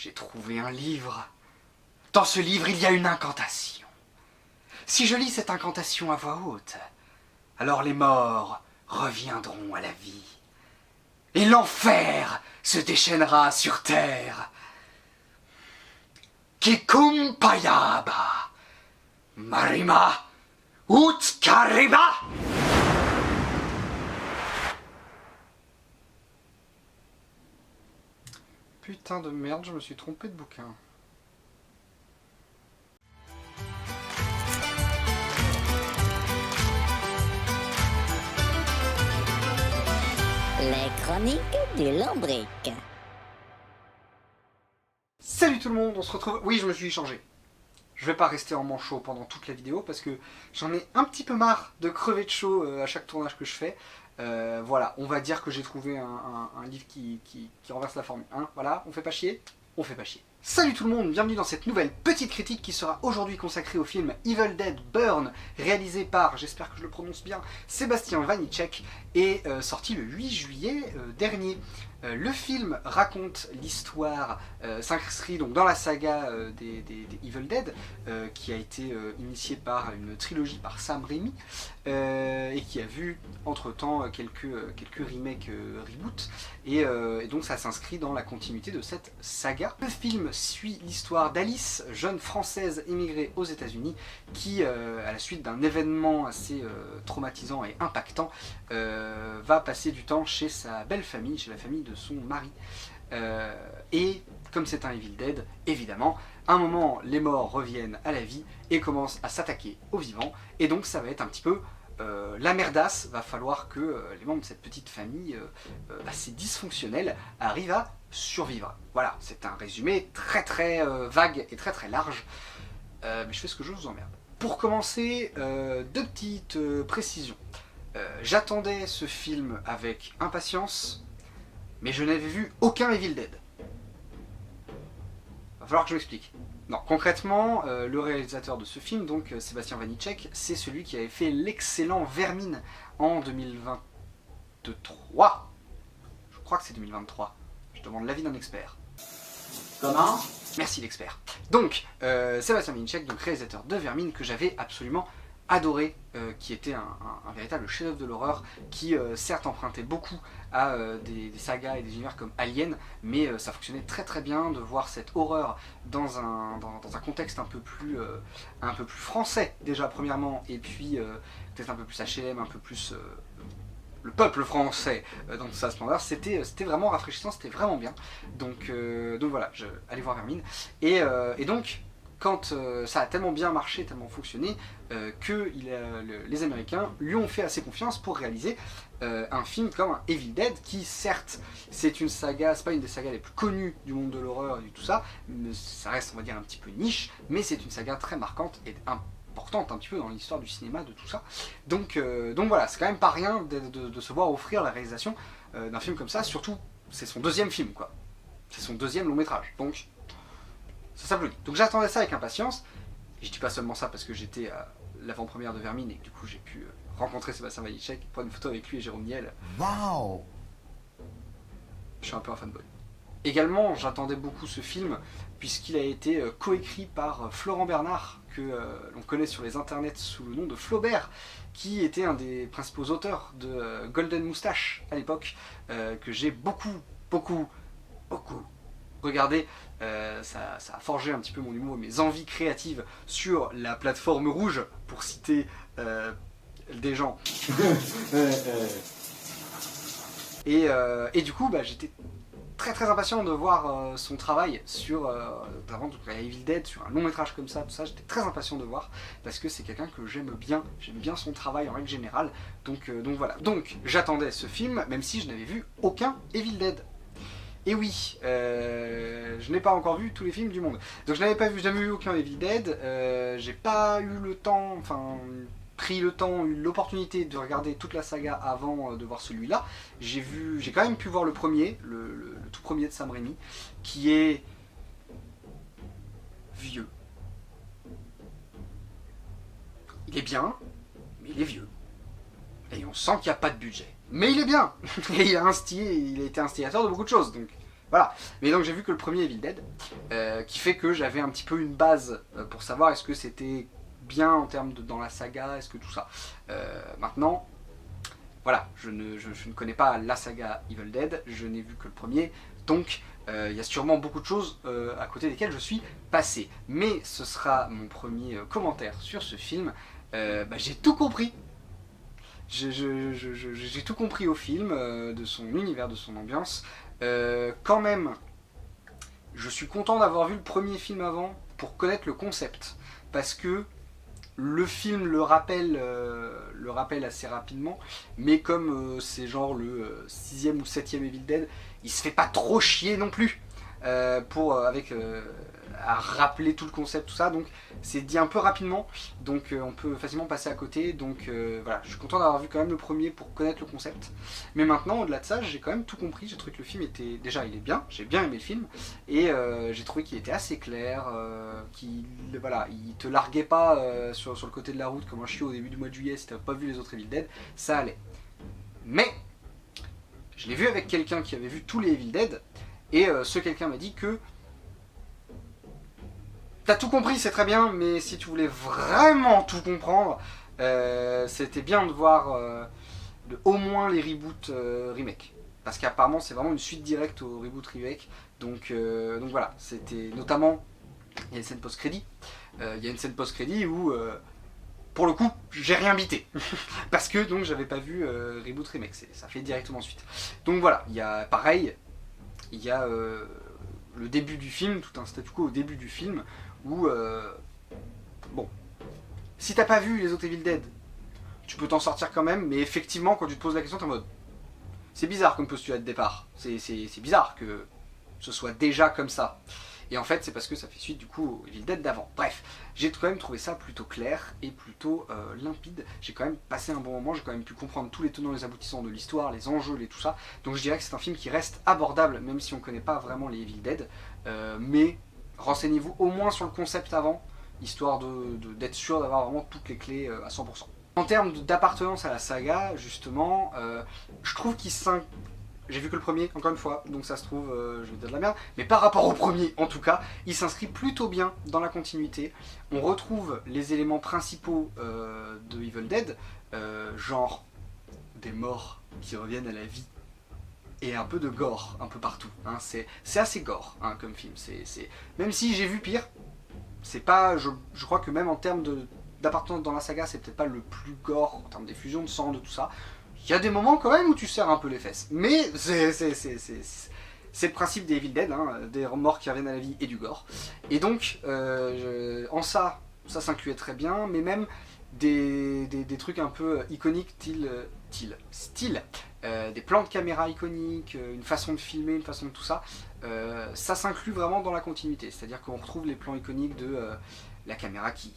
j'ai trouvé un livre. Dans ce livre, il y a une incantation. Si je lis cette incantation à voix haute, alors les morts reviendront à la vie. Et l'enfer se déchaînera sur terre. Kikum payaba, marima, utkariba. Putain de merde, je me suis trompé de bouquin. Les chroniques du lombric. Salut tout le monde, on se retrouve... Oui, je me suis changé. Je vais pas rester en manchot pendant toute la vidéo parce que j'en ai un petit peu marre de crever de chaud à chaque tournage que je fais. Voilà, on va dire que j'ai trouvé un livre qui renverse la formule. Hein, voilà, on fait pas chier, on fait pas chier. Salut tout le monde, bienvenue dans cette nouvelle petite critique qui sera aujourd'hui consacrée au film Evil Dead Burn, réalisé par, j'espère que je le prononce bien, Sébastien Vanitschek, et sorti le 8 juillet dernier. Le film raconte l'histoire, s'inscrit donc dans la saga des Evil Dead, qui a été initiée par une trilogie par Sam Raimi, et qui a vu entre-temps quelques remakes reboot, et donc ça s'inscrit dans la continuité de cette saga. Le film suit l'histoire d'Alice, jeune française émigrée aux États-Unis, qui, à la suite d'un événement assez traumatisant et impactant, va passer du temps chez sa belle famille, chez la famille de son mari. Et comme c'est un Evil Dead, évidemment, à un moment, les morts reviennent à la vie et commencent à s'attaquer aux vivants. Et donc ça va être un petit peu la merdasse. Va falloir que les membres de cette petite famille assez dysfonctionnelle arrivent à survivre. Voilà, c'est un résumé très vague et très large. Mais je fais ce que je vous emmerde. Pour commencer, deux petites précisions. J'attendais ce film avec impatience, mais je n'avais vu aucun Evil Dead. Va falloir que je m'explique. Non, concrètement, le réalisateur de ce film, donc Sébastien Vanitschek, c'est celui qui avait fait l'excellent Vermine en 2023. Je crois que c'est 2023. Je demande l'avis d'un expert. Comment ? Merci l'expert. Donc, Sébastien Vanitschek, donc réalisateur de Vermine, que j'avais absolument adoré, qui était un véritable chef-d'œuvre de l'horreur, qui certes empruntait beaucoup à des sagas et des univers comme Alien, mais ça fonctionnait très bien de voir cette horreur dans un contexte un peu plus français déjà premièrement, et puis peut-être un peu plus HLM, un peu plus le peuple français dans sa splendeur. C'était vraiment rafraîchissant, c'était vraiment bien. Donc voilà, allez voir Vermine. Et donc, quand ça a tellement bien marché, tellement fonctionné, que les Américains lui ont fait assez confiance pour réaliser un film comme un Evil Dead, qui certes, c'est une saga, c'est pas une des sagas les plus connues du monde de l'horreur et tout ça, mais ça reste, on va dire, un petit peu niche, mais c'est une saga très marquante et importante un petit peu dans l'histoire du cinéma, de tout ça. Donc voilà, c'est quand même pas rien de se voir offrir la réalisation d'un film comme ça, surtout c'est son deuxième film, quoi. C'est son deuxième long métrage, donc ça s'applaudit. Donc j'attendais ça avec impatience, et je dis pas seulement ça parce que j'étais à l'avant-première de Vermine et que du coup j'ai pu rencontrer Sébastien Vanitschek, prendre une photo avec lui et Jérôme Niel. Wow. Je suis un peu un fanboy. Également, j'attendais beaucoup ce film puisqu'il a été coécrit par Florent Bernard, que l'on connaît sur les internets sous le nom de Flaubert, qui était un des principaux auteurs de Golden Moustache à l'époque, que j'ai beaucoup regardé. Ça a forgé un petit peu mon humour et mes envies créatives sur la plateforme rouge, pour citer des gens. Et du coup, j'étais très impatient de voir son travail sur notamment Evil Dead, sur un long métrage comme ça, tout ça. J'étais très impatient de voir parce que c'est quelqu'un que j'aime bien son travail en règle générale. Donc voilà. Donc j'attendais ce film, même si je n'avais vu aucun Evil Dead. Et oui, je n'ai pas encore vu tous les films du monde. Donc je n'avais jamais vu aucun Evil Dead. J'ai pas eu le temps, pris le temps, eu l'opportunité de regarder toute la saga avant de voir celui-là. J'ai quand même pu voir le premier, le tout premier de Sam Raimi, qui est vieux. Il est bien, mais il est vieux. Et on sent qu'il n'y a pas de budget. Mais il est bien. Et il a été instigateur de beaucoup de choses. Donc voilà. Mais donc j'ai vu que le premier Evil Dead, qui fait que j'avais un petit peu une base pour savoir est-ce que c'était bien en termes de dans la saga, est-ce que tout ça. Maintenant, voilà, je ne connais pas la saga Evil Dead, je n'ai vu que le premier, donc il y a sûrement beaucoup de choses à côté desquelles je suis passé. Mais ce sera mon premier commentaire sur ce film. J'ai tout compris. J'ai tout compris au film, de son univers, de son ambiance. Quand même, je suis content d'avoir vu le premier film avant pour connaître le concept. Parce que le film le rappelle assez rapidement, mais comme c'est genre le 6e ou 7e Evil Dead, il se fait pas trop chier non plus à rappeler tout le concept, tout ça, donc c'est dit un peu rapidement, donc on peut facilement passer à côté, donc voilà, je suis content d'avoir vu quand même le premier pour connaître le concept, mais maintenant au-delà de ça, j'ai quand même tout compris, j'ai trouvé que le film était, déjà il est bien, j'ai bien aimé le film, et j'ai trouvé qu'il était assez clair, qu'il voilà, il te larguait pas sur le côté de la route comme un chiot au début du mois de juillet si t'avais pas vu les autres Evil Dead, ça allait. Mais, je l'ai vu avec quelqu'un qui avait vu tous les Evil Dead, et ce quelqu'un m'a dit que t'as tout compris, c'est très bien, mais si tu voulais vraiment tout comprendre, c'était bien de voir au moins les reboots remake. Parce qu'apparemment c'est vraiment une suite directe au reboot remake. Donc voilà, c'était notamment, il y a une scène post-crédit. Il y a une scène post-crédit où, pour le coup, j'ai rien bité. Parce que donc j'avais pas vu reboot remake, ça fait directement suite. Donc voilà, il y a pareil, il y a le début du film, tout un statu quo au début du film, où, bon, si t'as pas vu les autres Evil Dead, tu peux t'en sortir quand même, mais effectivement, quand tu te poses la question, t'es en mode, c'est bizarre comme postulat de départ, c'est bizarre que ce soit déjà comme ça. Et en fait, c'est parce que ça fait suite du coup au Evil Dead d'avant. Bref, j'ai quand même trouvé ça plutôt clair et plutôt limpide. J'ai quand même passé un bon moment, j'ai quand même pu comprendre tous les tenants et les aboutissants de l'histoire, les enjeux, tout ça. Donc je dirais que c'est un film qui reste abordable, même si on connaît pas vraiment les Evil Dead. Mais renseignez-vous au moins sur le concept avant, histoire d'être sûr d'avoir vraiment toutes les clés à 100%. En termes d'appartenance à la saga, justement, je trouve qu'il j'ai vu que le premier, encore une fois, donc ça se trouve, je vais dire de la merde, mais par rapport au premier, en tout cas, il s'inscrit plutôt bien dans la continuité. On retrouve les éléments principaux de Evil Dead, genre des morts qui reviennent à la vie, et un peu de gore, un peu partout. Hein. C'est assez gore, hein, comme film. Même si j'ai vu pire, c'est pas, je crois que même en termes d'appartenance dans la saga, c'est peut-être pas le plus gore, en termes d'effusion de sang, de tout ça. Il y a des moments quand même où tu serres un peu les fesses. Mais c'est le principe des Evil Dead, hein, des morts qui reviennent à la vie et du gore. Et donc, en ça s'incluait très bien, mais même des trucs un peu iconiques, style, des plans de caméra iconiques, une façon de filmer, une façon de tout ça, ça s'inclut vraiment dans la continuité. C'est-à-dire qu'on retrouve les plans iconiques de la caméra qui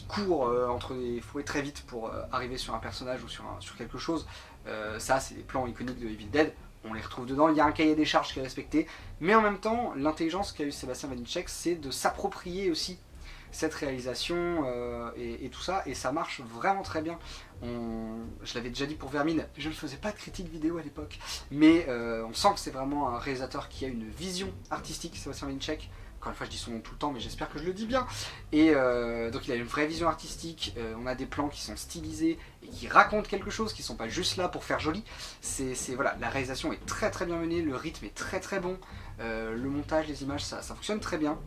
court entre les fouets très vite pour arriver sur un personnage ou sur quelque chose. Ça, c'est des plans iconiques de Evil Dead. On les retrouve dedans. Il y a un cahier des charges qui est respecté. Mais en même temps, l'intelligence qu'a eu Sébastien Vanitschek, c'est de s'approprier aussi cette réalisation et tout ça. Et ça marche vraiment très bien. Je l'avais déjà dit pour Vermine, je ne faisais pas de critique vidéo à l'époque. Mais on sent que c'est vraiment un réalisateur qui a une vision artistique, Sébastien Vanitschek. Encore une fois, je dis son nom tout le temps, mais j'espère que je le dis bien. Et donc il a une vraie vision artistique, on a des plans qui sont stylisés et qui racontent quelque chose, qui ne sont pas juste là pour faire joli. Voilà, la réalisation est très très bien menée, le rythme est très très bon, le montage, les images, ça fonctionne très bien.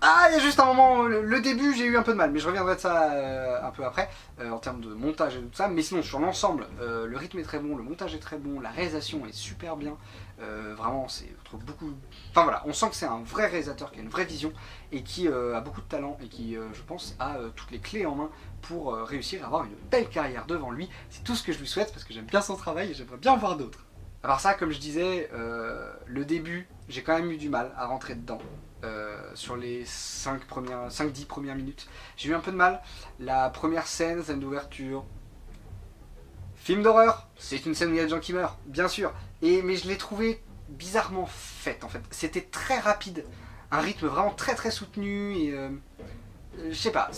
Ah, il y a juste un moment, le début, j'ai eu un peu de mal, mais je reviendrai de ça un peu après, en termes de montage et tout ça. Mais sinon, sur l'ensemble, le rythme est très bon, le montage est très bon, la réalisation est super bien. Vraiment, c'est beaucoup. Enfin voilà, on sent que c'est un vrai réalisateur qui a une vraie vision et qui a beaucoup de talent et qui, je pense, a toutes les clés en main pour réussir à avoir une belle carrière devant lui. C'est tout ce que je lui souhaite parce que j'aime bien son travail et j'aimerais bien en voir d'autres. À part ça, comme je disais, le début, j'ai quand même eu du mal à rentrer dedans. Sur les 5-10 premières minutes, j'ai eu un peu de mal. La première scène d'ouverture, film d'horreur, c'est une scène où il y a des gens qui meurent, bien sûr, mais je l'ai trouvé bizarrement faite en fait. C'était très rapide, un rythme vraiment très très soutenu et je sais pas,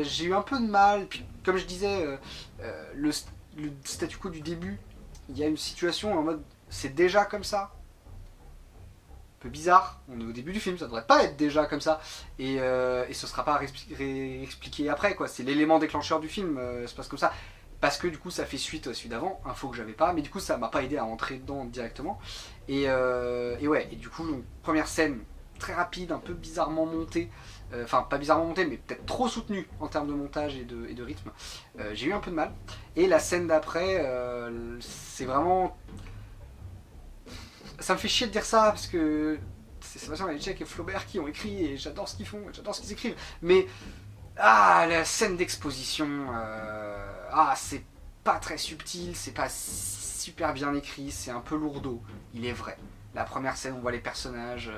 j'ai eu un peu de mal. Puis comme je disais, le statu quo du début, il y a une situation en mode c'est déjà comme ça. Un peu bizarre, on est au début du film, ça devrait pas être déjà comme ça, et ce sera pas réexpliqué après, quoi. C'est l'élément déclencheur du film, ça se passe comme ça, parce que du coup ça fait suite à celui d'avant, info que j'avais pas, mais du coup ça m'a pas aidé à entrer dedans directement, et ouais, et du coup, donc, première scène très rapide, un peu bizarrement montée, enfin pas bizarrement montée, mais peut-être trop soutenue en termes de montage et de rythme, j'ai eu un peu de mal, et la scène d'après, c'est vraiment... Ça me fait chier de dire ça parce que c'est Sébastien Vanetchek et Flaubert qui ont écrit et j'adore ce qu'ils font, j'adore ce qu'ils écrivent. Mais la scène d'exposition, c'est pas très subtil, c'est pas super bien écrit, c'est un peu lourdeau, il est vrai. La première scène, on voit les personnages,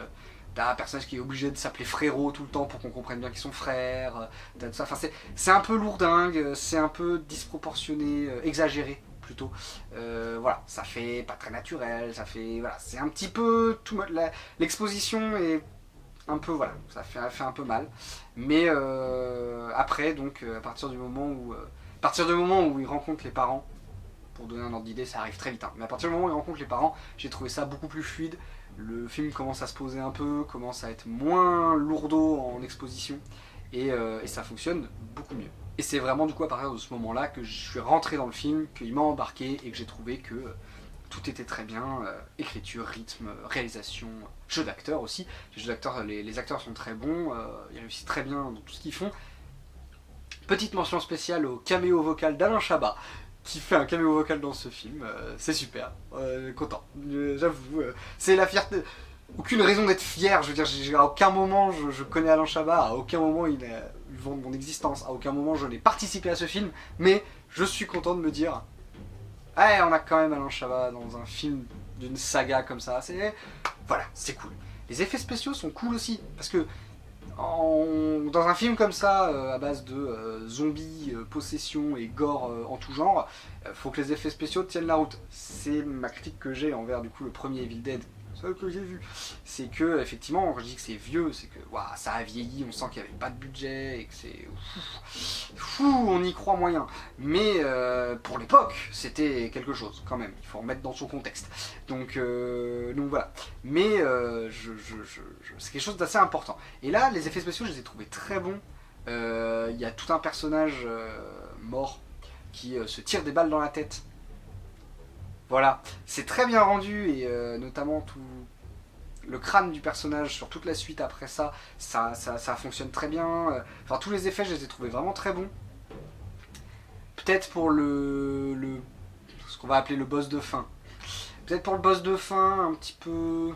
t'as un personnage qui est obligé de s'appeler frérot tout le temps pour qu'on comprenne bien qu'ils sont frères, t'as tout ça. Enfin, c'est un peu lourdingue, c'est un peu disproportionné, exagéré plutôt. Voilà, ça fait pas très naturel, ça fait... Voilà, c'est un petit peu... L'exposition est un peu... Voilà, ça fait un peu mal. Mais après, donc, à partir du moment où il rencontre les parents, pour donner un ordre d'idée, ça arrive très vite, hein, mais à partir du moment où il rencontre les parents, j'ai trouvé ça beaucoup plus fluide. Le film commence à se poser un peu, commence à être moins lourdeau en exposition, et ça fonctionne beaucoup mieux. Et c'est vraiment du coup à partir de ce moment-là que je suis rentré dans le film, qu'il m'a embarqué et que j'ai trouvé que tout était très bien, écriture, rythme, réalisation, jeu d'acteur aussi. Les jeux d'acteurs, les acteurs sont très bons, ils réussissent très bien dans tout ce qu'ils font. Petite mention spéciale au caméo vocal d'Alain Chabat, qui fait un caméo vocal dans ce film, c'est super, content, j'avoue, c'est la fierté. Aucune raison d'être fier, je veux dire, à aucun moment je connais Alain Chabat, à aucun moment il a eu vent de mon existence, à aucun moment je n'ai participé à ce film, mais je suis content de me dire, ouais, on a quand même Alain Chabat dans un film d'une saga comme ça, voilà, c'est cool. Les effets spéciaux sont cool aussi, parce que dans un film comme ça, à base de zombies, possession et gore en tout genre, faut que les effets spéciaux tiennent la route. C'est ma critique que j'ai envers du coup le premier Evil Dead, seul que j'ai vu. C'est que effectivement, quand je dis que c'est vieux, c'est que ça a vieilli, on sent qu'il n'y avait pas de budget et que c'est on y croit moyen. Mais pour l'époque, c'était quelque chose quand même. Il faut remettre dans son contexte. Donc voilà. Mais c'est quelque chose d'assez important. Et là, les effets spéciaux, je les ai trouvés très bons. Il y a tout un personnage mort qui se tire des balles dans la tête. Voilà, c'est très bien rendu et notamment tout le crâne du personnage sur toute la suite après ça fonctionne très bien. Enfin, tous les effets, je les ai trouvés vraiment très bons. Peut-être pour ce qu'on va appeler le boss de fin. Peut-être pour le boss de fin, un petit peu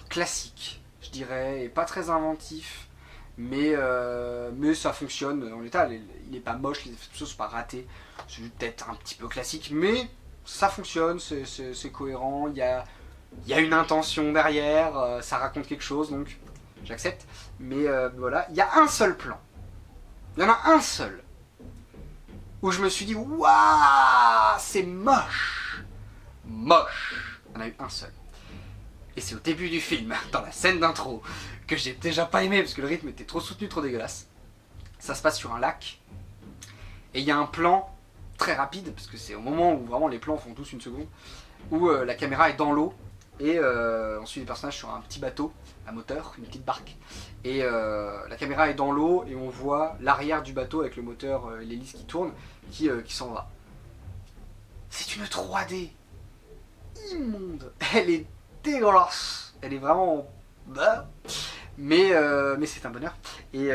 classique, je dirais, et pas très inventif. Mais ça fonctionne en l'état, il est pas moche, les effets spéciaux sont pas ratés. C'est peut-être un petit peu classique, mais ça fonctionne, c'est cohérent, il y a une intention derrière, ça raconte quelque chose, donc j'accepte. Mais voilà, il y a un seul plan. Il y en a un seul. Où je me suis dit, waouh, c'est moche. Moche. Il y en a eu un seul. Et c'est au début du film, dans la scène d'intro, que j'ai déjà pas aimé parce que le rythme était trop soutenu, trop dégueulasse. Ça se passe sur un lac. Et il y a un plan très rapide, parce que c'est au moment où vraiment les plans font tous une seconde, où la caméra est dans l'eau, et on suit les personnages sur un petit bateau à moteur, une petite barque, et la caméra est dans l'eau, et on voit l'arrière du bateau avec le moteur et l'hélice qui tourne, qui s'en va. C'est une 3D immonde, elle est dégueulasse, elle est vraiment... Mais c'est un bonheur. Et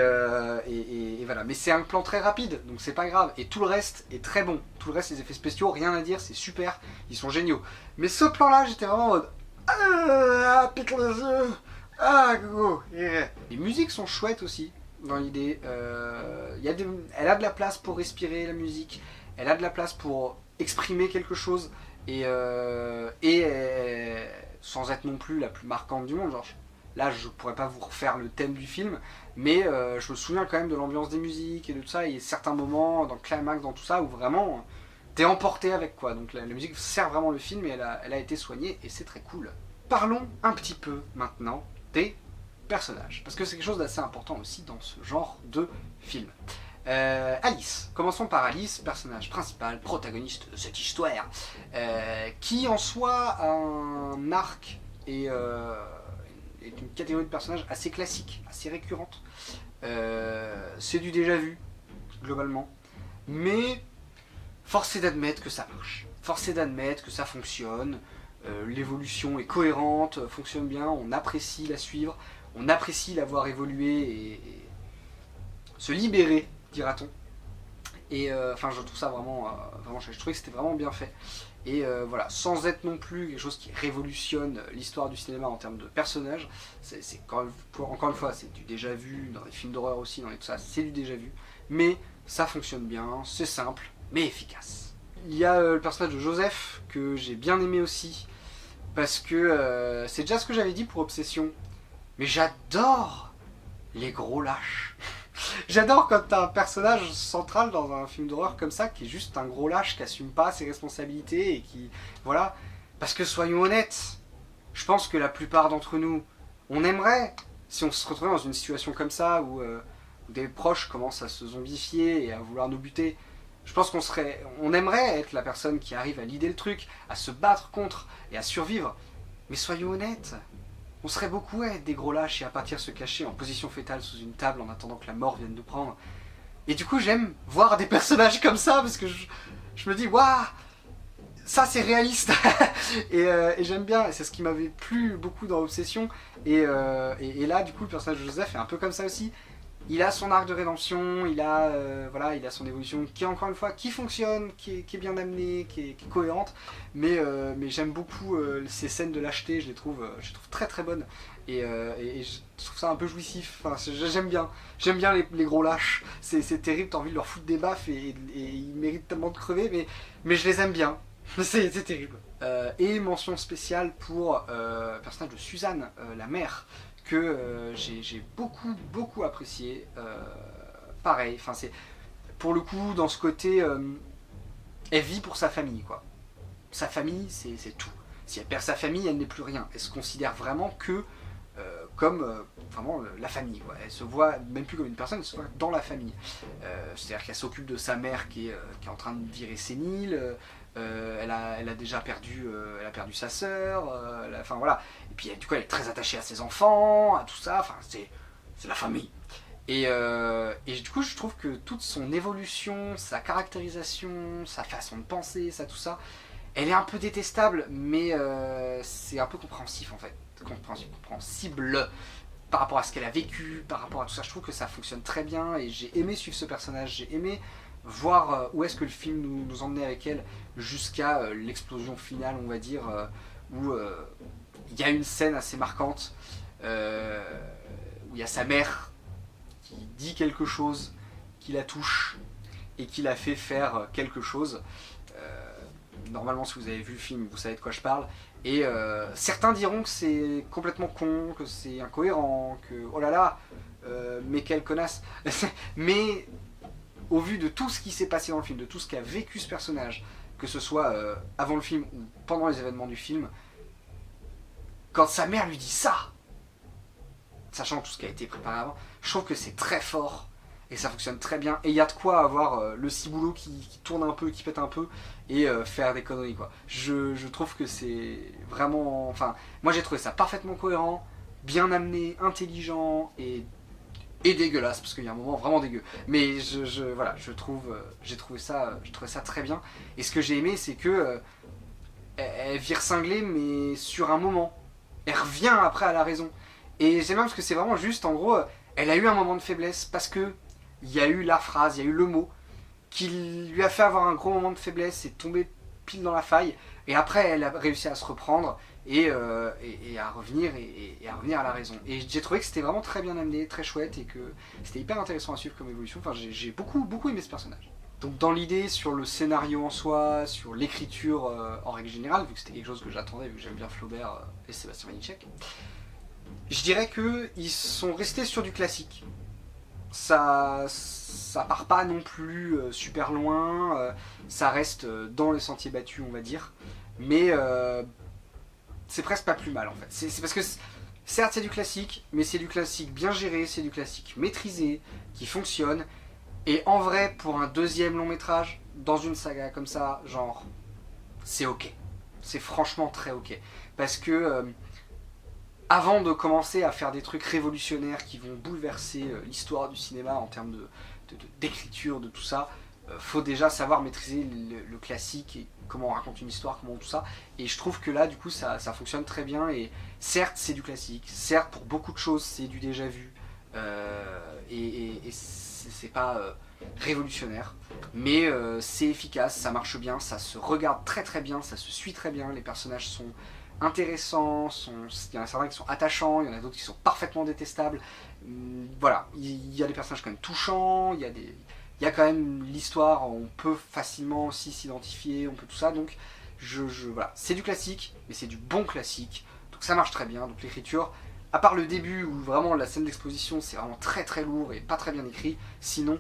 voilà. Mais c'est un plan très rapide, donc c'est pas grave. Et tout le reste est très bon. Tout le reste, les effets spéciaux, rien à dire, c'est super. Ils sont géniaux. Mais ce plan-là, j'étais vraiment en mode... pique les yeux. Go. Les musiques sont chouettes aussi, dans l'idée. Elle a de la place pour respirer, la musique. Elle a de la place pour exprimer quelque chose. Et sans être non plus la plus marquante du monde, genre... Là, je pourrais pas vous refaire le thème du film, mais je me souviens quand même de l'ambiance des musiques et de tout ça, et certains moments dans le climax, dans tout ça, où vraiment t'es emporté avec quoi. Donc la musique sert vraiment le film et elle a été soignée et c'est très cool. Parlons un petit peu maintenant des personnages, parce que c'est quelque chose d'assez important aussi dans ce genre de film. Alice. Commençons par Alice, personnage principal, protagoniste de cette histoire, qui en soi a un arc et est une catégorie de personnages assez classique, assez récurrente. C'est du déjà vu, globalement. Mais force est d'admettre que ça marche. Force est d'admettre que ça fonctionne. L'évolution est cohérente, fonctionne bien, on apprécie la suivre, on apprécie la voir évoluer et se libérer, dira-t-on. Et enfin, je trouve ça vraiment chouette. Je trouvais que c'était vraiment bien fait. Et voilà, sans être non plus quelque chose qui révolutionne l'histoire du cinéma en termes de personnages, encore une fois, c'est du déjà vu, dans les films d'horreur aussi, dans tout ça, c'est du déjà vu, mais ça fonctionne bien, c'est simple, mais efficace. Il y a le personnage de Joseph, que j'ai bien aimé aussi, parce que c'est déjà ce que j'avais dit pour Obsession, mais j'adore les gros lâches. J'adore quand t'as un personnage central dans un film d'horreur comme ça, qui est juste un gros lâche, qui assume pas ses responsabilités et qui... Voilà. Parce que soyons honnêtes, je pense que la plupart d'entre nous, on aimerait, si on se retrouvait dans une situation comme ça, où des proches commencent à se zombifier et à vouloir nous buter, je pense on aimerait être la personne qui arrive à leader le truc, à se battre contre et à survivre. Mais soyons honnêtes, on serait beaucoup à être des gros lâches et à partir se cacher en position fétale sous une table en attendant que la mort vienne nous prendre. Et du coup, j'aime voir des personnages comme ça parce que je me dis, waouh, ça c'est réaliste. et j'aime bien, et c'est ce qui m'avait plu beaucoup dans Obsession. Et là, du coup, le personnage de Joseph est un peu comme ça aussi. Il a son arc de rédemption, il a son évolution qui, encore une fois, qui fonctionne, qui est bien amenée, qui est cohérente, mais j'aime beaucoup ces scènes de lâcheté, je les trouve très très bonnes, et je trouve ça un peu jouissif, enfin, j'aime bien les gros lâches, c'est terrible, t'as envie de leur foutre des baffes, et ils méritent tellement de crever, mais je les aime bien, c'est terrible. Et mention spéciale pour le personnage de Suzanne, la mère, que j'ai beaucoup apprécié. Pareil, enfin c'est pour le coup dans ce côté, elle vit pour sa famille quoi. Sa famille c'est tout. Si elle perd sa famille, elle n'est plus rien. Elle se considère vraiment que comme vraiment la famille quoi. Elle se voit même plus comme une personne, elle se voit dans la famille. C'est-à-dire qu'elle s'occupe de sa mère qui est en train de virer sénile. Elle a déjà perdu, sa sœur, enfin voilà. Et puis du coup elle est très attachée à ses enfants, à tout ça, enfin c'est la famille. Et du coup je trouve que toute son évolution, sa caractérisation, sa façon de penser, tout ça, elle est un peu détestable, mais c'est un peu compréhensif en fait, compréhensible par rapport à ce qu'elle a vécu, par rapport à tout ça. Je trouve que ça fonctionne très bien et j'ai aimé suivre ce personnage, j'ai aimé voir où est-ce que le film nous emmenait avec elle jusqu'à l'explosion finale, on va dire, où il y a une scène assez marquante où il y a sa mère qui dit quelque chose, qui la touche et qui la fait faire quelque chose. Normalement, si vous avez vu le film, vous savez de quoi je parle. Et certains diront que c'est complètement con, que c'est incohérent, que oh là là, mais quelle connasse. Mais au vu de tout ce qui s'est passé dans le film, de tout ce qu'a vécu ce personnage, que ce soit avant le film ou pendant les événements du film, quand sa mère lui dit ça, sachant tout ce qui a été préparé avant, je trouve que c'est très fort et ça fonctionne très bien. Et il y a de quoi avoir le ciboulot qui tourne un peu, qui pète un peu et faire des conneries quoi. Je trouve que c'est vraiment... Enfin, moi j'ai trouvé ça parfaitement cohérent, bien amené, intelligent et dégueulasse parce qu'il y a un moment vraiment dégueu, mais voilà, j'ai trouvé ça très bien. Et ce que j'ai aimé, c'est que elle vire cinglée, mais sur un moment, elle revient après à la raison. Et j'aime bien parce que c'est vraiment juste, en gros, elle a eu un moment de faiblesse parce que il y a eu la phrase, il y a eu le mot qui lui a fait avoir un gros moment de faiblesse et tomber pile dans la faille. Et après, elle a réussi à se reprendre et à revenir à la raison. Et j'ai trouvé que c'était vraiment très bien amené, très chouette et que c'était hyper intéressant à suivre comme évolution. Enfin, j'ai beaucoup aimé ce personnage. Donc dans l'idée, sur le scénario en soi, sur l'écriture en règle générale, vu que c'était quelque chose que j'attendais, vu que j'aime bien Flaubert et Sébastien Vanitschek, je dirais qu'ils sont restés sur du classique. Ça part pas non plus super loin, ça reste dans les sentiers battus on va dire, mais c'est presque pas plus mal en fait. C'est parce que certes c'est du classique, mais c'est du classique bien géré, c'est du classique maîtrisé, qui fonctionne, Et en vrai, pour un deuxième long métrage, dans une saga comme ça, genre, c'est ok. C'est franchement très ok. Parce que avant de commencer à faire des trucs révolutionnaires qui vont bouleverser l'histoire du cinéma en termes d'écriture, de tout ça, faut déjà savoir maîtriser le classique et comment on raconte une histoire, comment tout ça. Et je trouve que là, du coup, ça fonctionne très bien. Et certes, c'est du classique. Certes, pour beaucoup de choses, c'est du déjà vu. Et c'est pas révolutionnaire. Mais c'est efficace, ça marche bien, ça se regarde très très bien, ça se suit très bien. Les personnages sont intéressants, il y en a certains qui sont attachants, il y en a d'autres qui sont parfaitement détestables. Voilà, il y a des personnages quand même touchants, il y a quand même l'histoire, on peut facilement aussi s'identifier, on peut tout ça, donc voilà, c'est du classique, mais c'est du bon classique, donc ça marche très bien, donc l'écriture, à part le début où vraiment la scène d'exposition c'est vraiment très très lourd et pas très bien écrit, sinon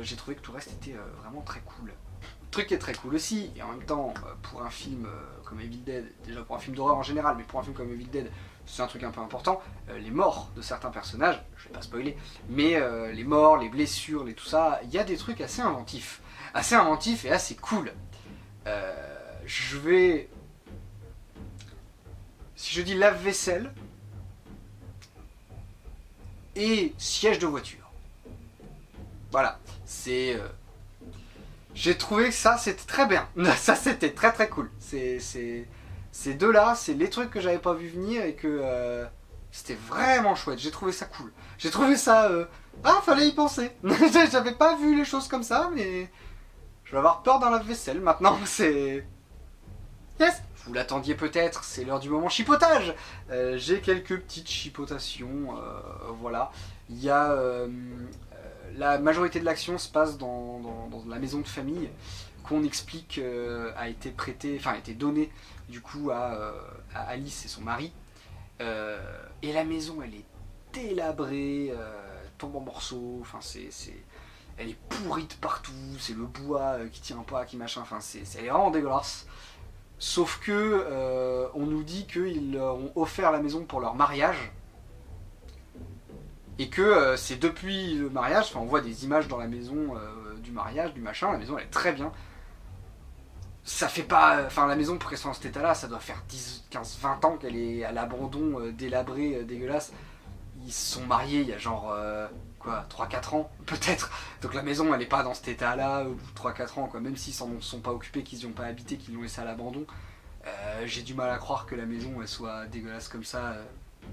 j'ai trouvé que tout le reste était vraiment très cool. Le truc qui est très cool aussi, et en même temps pour un film comme Evil Dead, déjà pour un film d'horreur en général, mais pour un film comme Evil Dead, c'est un truc un peu important, les morts de certains personnages, je vais pas spoiler, mais les morts, les blessures, tout ça, il y a des trucs assez inventifs et assez cool. Je vais... Si je dis lave-vaisselle et siège de voiture. Voilà, c'est... J'ai trouvé que ça c'était très bien, ça c'était très très cool. Ces deux-là, c'est les trucs que j'avais pas vu venir et que c'était vraiment chouette. J'ai trouvé ça cool. J'ai trouvé ça... Ah, fallait y penser. J'avais pas vu les choses comme ça, mais... Je vais avoir peur dans la vaisselle maintenant, c'est... Yes. Vous l'attendiez peut-être, c'est l'heure du moment chipotage. J'ai quelques petites chipotations, voilà. Il y a... la majorité de l'action se passe dans la maison de famille qu'on explique a été prêtée, enfin a été donnée du coup à Alice et son mari. Et la maison elle est délabrée, tombe en morceaux, enfin elle est pourrie de partout, c'est le bois qui tient pas, qui machin, enfin elle est vraiment dégueulasse. Sauf que on nous dit qu'ils leur ont offert la maison pour leur mariage. Et que c'est depuis le mariage, enfin on voit des images dans la maison du mariage, du machin, la maison elle est très bien. Ça fait pas... Enfin la maison pour qu'elle soit en cet état là, ça doit faire 10, 15, 20 ans qu'elle est à l'abandon, délabrée, dégueulasse. Ils se sont mariés il y a genre... quoi, 3-4 ans peut-être. Donc la maison elle est pas dans cet état là au bout de 3-4 ans quoi. Même s'ils s'en sont pas occupés, qu'ils y ont pas habité, qu'ils l'ont laissé à l'abandon. J'ai du mal à croire que la maison elle soit dégueulasse comme ça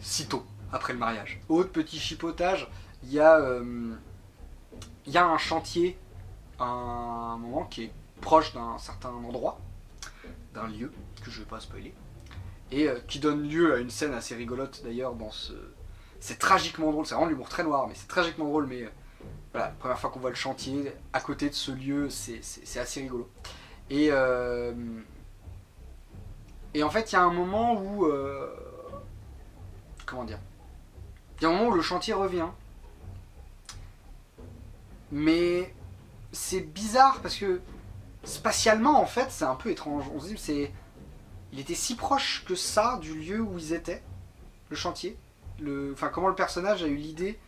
si tôt après le mariage. Autre petit chipotage, il y a un chantier à un moment qui est proche d'un certain endroit, d'un lieu que je vais pas spoiler, et qui donne lieu à une scène assez rigolote d'ailleurs dans ce... C'est tragiquement drôle, c'est vraiment de l'humour très noir, mais c'est tragiquement drôle, mais voilà, la première fois qu'on voit le chantier, à côté de ce lieu, c'est assez rigolo. Et en fait, il y a un moment où... comment dire ? Il y a un moment où le chantier revient. Mais c'est bizarre parce que spatialement en fait c'est un peu étrange. On se dit il était si proche que ça du lieu où ils étaient, le chantier. Enfin comment le personnage a eu l'idée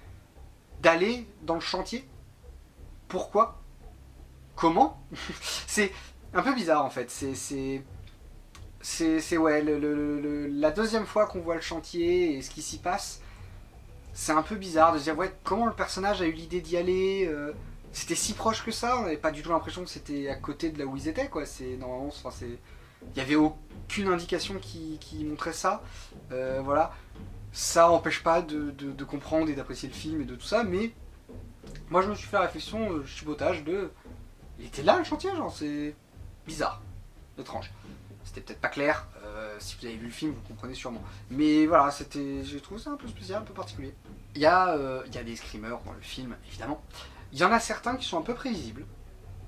d'aller dans le chantier. Pourquoi ? Comment ? C'est un peu bizarre en fait. C'est ouais, la deuxième fois qu'on voit le chantier et ce qui s'y passe, c'est un peu bizarre de se dire ouais, comment le personnage a eu l'idée d'y aller, c'était si proche que ça, on n'avait pas du tout l'impression que c'était à côté de là où ils étaient quoi. Normalement, il n'y avait aucune indication qui montrait ça, voilà. Ça n'empêche pas de comprendre et d'apprécier le film et de tout ça, mais moi je me suis fait la réflexion, chipotage de... Il était là le chantier, genre c'est bizarre, étrange. C'était peut-être pas clair, si vous avez vu le film vous comprenez sûrement. Mais voilà, j'ai trouvé ça un peu spécial, un peu particulier. Il y a des screamers dans le film, évidemment. Il y en a certains qui sont un peu prévisibles.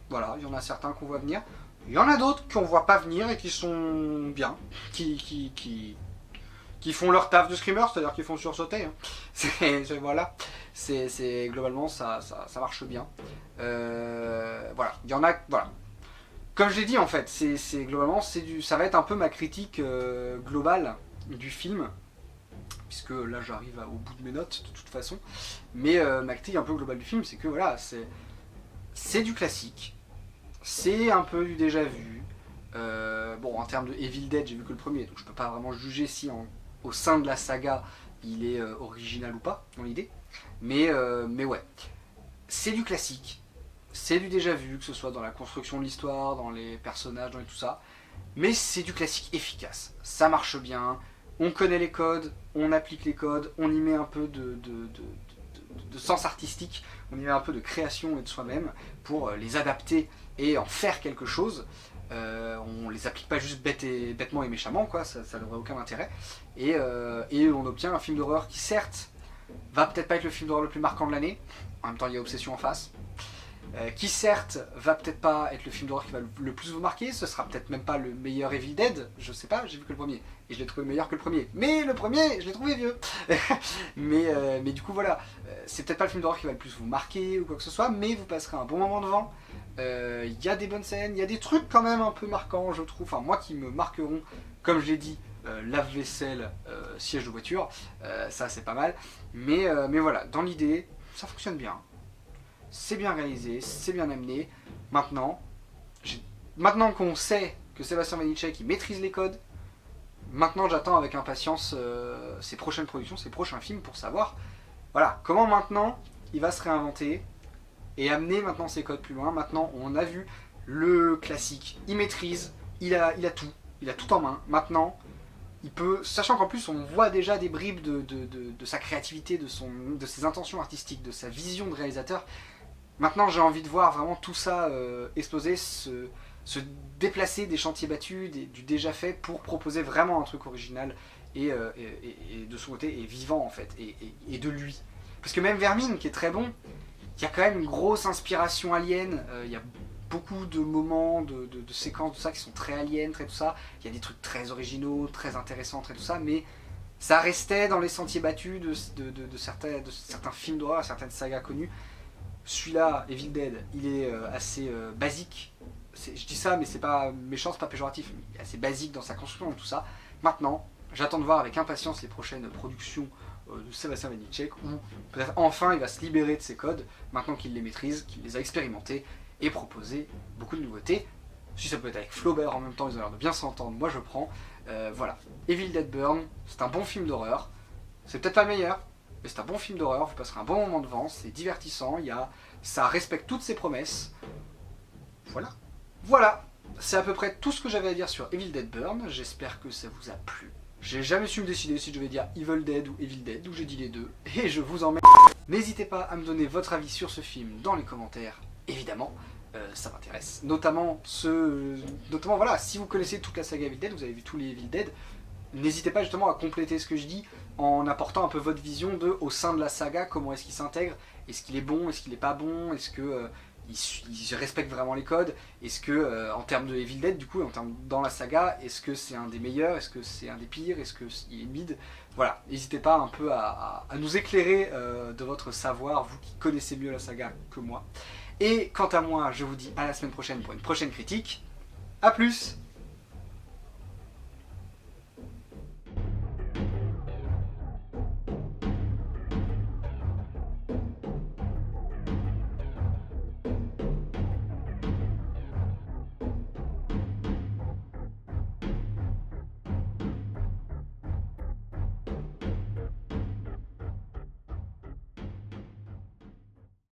Voilà, il y en a certains qu'on voit venir. Il y en a d'autres qu'on voit pas venir et qui sont bien, qui font leur taf de screamer, c'est-à-dire qu'ils font sursauter. Hein. Voilà, globalement ça marche bien. Voilà, il y en a, voilà. Comme je l'ai dit en fait, globalement ça va être un peu ma critique globale du film, puisque là j'arrive au bout de mes notes de toute façon. Mais ma critique un peu globale du film, c'est que voilà, c'est du classique, c'est un peu du déjà vu. Bon, en termes de Evil Dead, j'ai vu que le premier, donc je peux pas vraiment juger si au sein de la saga il est original ou pas dans l'idée. Mais ouais, c'est du classique, c'est du déjà vu, que ce soit dans la construction de l'histoire, dans les personnages, dans tout ça. Mais c'est du classique efficace, ça marche bien, on connaît les codes, on applique les codes, on y met un peu de sens artistique, on y met un peu de création et de soi-même pour les adapter et en faire quelque chose. On les applique pas juste bêtement et méchamment, quoi, ça n'aurait aucun intérêt. Et on obtient un film d'horreur qui certes va peut-être pas être le film d'horreur le plus marquant de l'année, en même temps il y a Obsession en face, qui certes va peut-être pas être le film d'horreur qui va le plus vous marquer, ce sera peut-être même pas le meilleur Evil Dead, je sais pas, j'ai vu que le premier, et je l'ai trouvé meilleur que le premier, mais le premier, je l'ai trouvé vieux. mais du coup voilà, c'est peut-être pas le film d'horreur qui va le plus vous marquer ou quoi que ce soit, mais vous passerez un bon moment devant. Il y a des bonnes scènes, il y a des trucs quand même un peu marquants, je trouve, enfin moi qui me marqueront, comme je l'ai dit, lave-vaisselle, siège de voiture, ça c'est pas mal, mais voilà, dans l'idée, ça fonctionne bien, c'est bien réalisé, c'est bien amené. Maintenant qu'on sait que Sébastien Vanitschek il maîtrise les codes, maintenant j'attends avec impatience ses prochaines productions, ses prochains films pour savoir, voilà, comment maintenant il va se réinventer et amener maintenant ses codes plus loin. Maintenant on a vu le classique, il maîtrise, il a tout en main. Maintenant il peut, sachant qu'en plus on voit déjà des bribes de sa créativité, de ses intentions artistiques, de sa vision de réalisateur. Maintenant j'ai envie de voir vraiment tout ça exploser, se déplacer des chantiers battus, du déjà fait, pour proposer vraiment un truc original et de son côté, et vivant en fait, et de lui. Parce que même Vermine, qui est très bon, il y a quand même une grosse inspiration alien, il y a beaucoup de moments, de séquences, tout ça, qui sont très aliens, très tout ça. Il y a des trucs très originaux, très intéressants, très tout ça, mais ça restait dans les sentiers battus de certains films d'horreur, certaines sagas connues. Celui-là, Evil Dead, il est assez basique. Je dis ça, mais c'est pas méchant, c'est pas péjoratif. Il est assez basique dans sa construction et tout ça. Maintenant, j'attends de voir avec impatience les prochaines productions de Sébastien Vanitschek, où peut-être enfin il va se libérer de ses codes, maintenant qu'il les maîtrise, qu'il les a expérimentés, et proposer beaucoup de nouveautés. Si ça peut être avec Flaubert en même temps, ils ont l'air de bien s'entendre, moi je prends. Voilà, Evil Dead Burn, c'est un bon film d'horreur. C'est peut-être pas le meilleur, mais c'est un bon film d'horreur, vous passerez un bon moment devant, c'est divertissant, ça respecte toutes ses promesses. Voilà, c'est à peu près tout ce que j'avais à dire sur Evil Dead Burn, j'espère que ça vous a plu. J'ai jamais su me décider si je vais dire Evil Dead ou Evil Dead, donc j'ai dit les deux, et je vous emmène. N'hésitez pas à me donner votre avis sur ce film dans les commentaires, évidemment, ça m'intéresse. Notamment voilà, si vous connaissez toute la saga Evil Dead, vous avez vu tous les Evil Dead, n'hésitez pas justement à compléter ce que je dis en apportant un peu votre vision au sein de la saga, comment est-ce qu'il s'intègre, est-ce qu'il est bon, est-ce qu'il est pas bon, est-ce que il respecte vraiment les codes, est-ce que en termes de Evil Dead, du coup, dans la saga, est-ce que c'est un des meilleurs, est-ce que c'est un des pires, est-ce qu'il est mid. Voilà, n'hésitez pas un peu à nous éclairer de votre savoir, vous qui connaissez mieux la saga que moi. Et quant à moi, je vous dis à la semaine prochaine pour une prochaine critique. A plus!